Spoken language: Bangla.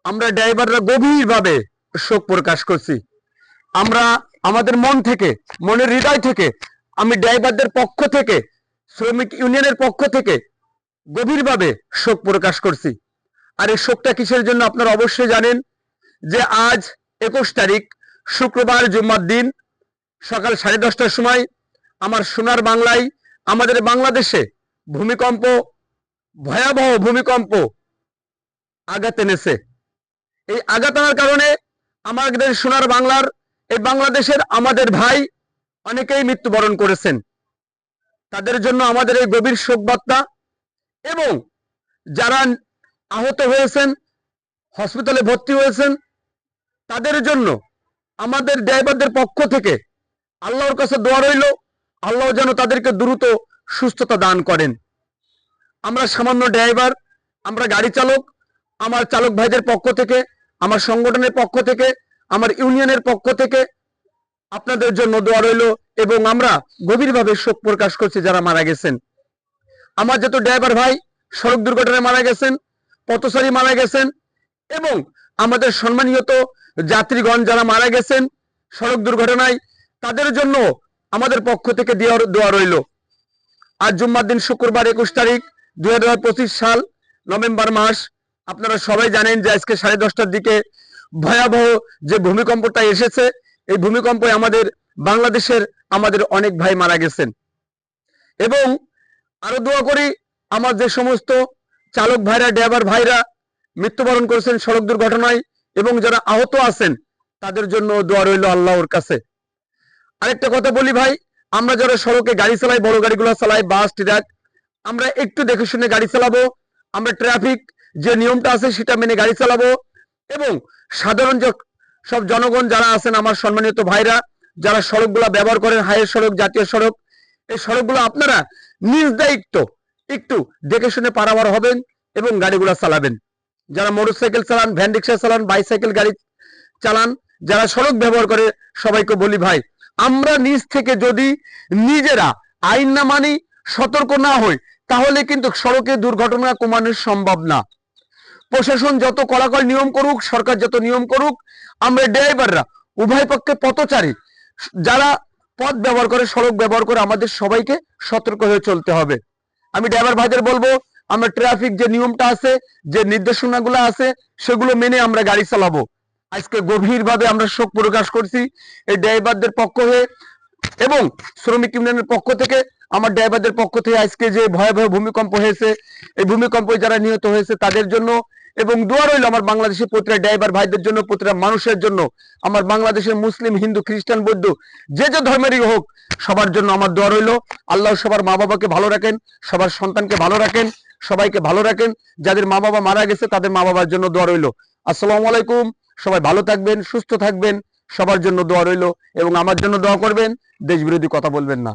আমরা ড্রাইভাররা গভীরভাবে শোক প্রকাশ করছি। আমরা আমাদের মন থেকে, মনের হৃদয় থেকে, আমি ড্রাইভারদের পক্ষ থেকে, শ্রমিক ইউনিয়নের পক্ষ থেকে গভীরভাবে শোক প্রকাশ করছি। আর এই শোকটা কিসের জন্য আপনারা অবশ্যই জানেন যে আজ 21 তারিখ শুক্রবার জুম্মার দিন সকাল 10:30টার সময় আমার সোনার বাংলায়, আমাদের বাংলাদেশে ভূমিকম্প, ভয়াবহ ভূমিকম্প আঘাত এনেছে। এই আঘাত আনার কারণে আমাদের সোনার বাংলার, এই বাংলাদেশের আমাদের ভাই অনেকেই মৃত্যুবরণ করেছেন। তাদের জন্য আমাদের এই গভীর শোক বার্তা। এবং যারা আহত হয়েছেন, হসপিটালে ভর্তি হয়েছেন, তাদের জন্য আমাদের ড্রাইভারদের পক্ষ থেকে আল্লাহর কাছে দোয়া রইল, আল্লাহ যেন তাদেরকে দ্রুত সুস্থতা দান করেন। আমরা সামান্য ড্রাইভার, আমরা গাড়ি চালক, আমার চালক ভাইদের পক্ষ থেকে, আমার সংগঠনের পক্ষ থেকে, আমার ইউনিয়নের পক্ষ থেকে আপনাদের জন্য দোয়া রইল। এবং আমরা গভীরভাবে শোক প্রকাশ করছি যারা মারা গেছেন। আমার যত ড্রাইভার ভাই সড়ক দুর্ঘটনায় মারা গেছেন, পথচারী মারা গেছেন, এবং আমাদের সম্মানিত যাত্রীগণ যারা মারা গেছেন সড়ক দুর্ঘটনায়, তাদের জন্য আমাদের পক্ষ থেকে দোয়া রইল। আজ জুম্মার দিন শুক্রবার 21 তারিখ 2025 সাল, নভেম্বর মাস। আপনারা সবাই জানেন যে আজকে 10:30টার দিকে ভয়াবহ যে ভূমিকম্পটা এসেছে, এই ভূমিকম্পে আমাদের বাংলাদেশের আমাদের অনেক ভাই মারা গেছেন। এবং আরো দোয়া করি আমার যে সমস্ত চালক ভাইরা, ড্রাইভার ভাইরা মৃত্যুবরণ করেছেন সড়ক দুর্ঘটনায় এবং যারা আহত আছেন তাদের জন্য দোয়া রইল আল্লাহর কাছে। আরেকটা কথা বলি ভাই, আমরা যারা সড়কে গাড়ি চালাই, বড় গাড়িগুলো চালাই, বাস, ট্রাক, আমরা একটু দেখে শুনে গাড়ি চালাবো। আমরা ট্রাফিক যে নিয়মটা আছে সেটা মেনে গাড়ি চালাবো। এবং সাধারণ সব জনগণ যারা আছেন, আমার সম্মানিত ভাইরা যারা সড়কগুলো ব্যবহার করেন, হাইওয়ে সড়ক, জাতীয় সড়ক, এই সড়কগুলো আপনারা নিজ দায়িত্ব একটু দেখে শুনে পারাবার হবেন এবং গাড়িগুলো চালাবেন। যারা মোটরসাইকেল চালান, ভ্যান রিক্সা চালান, বাইসাইকেল গাড়ি চালান, যারা সড়ক ব্যবহার করে, সবাইকে বলি ভাই, আমরা নিজ থেকে যদি নিজেরা আইন না মানি, সতর্ক না হই, তাহলে কিন্তু সড়কে দুর্ঘটনা কমানো সম্ভব না। প্রশাসন যত কড়াকড়ি নিয়ম করুক, সরকার যত নিয়ম করুক, আমরা ড্রাইভাররা, উভয় পক্ষে পথচারী যারা পথ ব্যবহার করে, সড়ক ব্যবহার করে, আমাদের সবাইকে সতর্ক হয়ে চলতে হবে। আমি ড্রাইভার ভাইদের বলবো, আমরা ট্রাফিক যে নিয়মটা আছে, যে নির্দেশনাগুলো আছে, সেগুলো মেনে আমরা গাড়ি চালাবো। আজকে গভীরভাবে আমরা শোক প্রকাশ করছি এই ড্রাইভারদের পক্ষ হয়ে এবং শ্রমিক ইউনিয়নের পক্ষ থেকে, আমার ড্রাইভারদের পক্ষ থেকে। আজকে যে ভয়াবহ ভূমিকম্প হয়েছে, এই ভূমিকম্পে যারা নিহত হয়েছে তাদের জন্য, এবং দোয়া রইল আমার বাংলাদেশের প্রতিটা ড্রাইভার ভাইদের জন্য, প্রতিটা মানুষের জন্য, আমার বাংলাদেশের মুসলিম, হিন্দু, খ্রিস্টান, বৌদ্ধ, যে যে ধর্মেরই হোক, সবার জন্য আমার দোয়া রইল। আল্লাহ সবার মা বাবাকে ভালো রাখেন, সবার সন্তানকে ভালো রাখেন, সবাইকে ভালো রাখেন। যাদের মা বাবা মারা গেছে তাদের মা বাবার জন্য দোয়া রইল। আসসালামু আলাইকুম। সবাই ভালো থাকবেন, সুস্থ থাকবেন, সবার জন্য দোয়া রইল। এবং আমার জন্য দোয়া করবেন, দেশ বিরোধী কথা বলবেন না।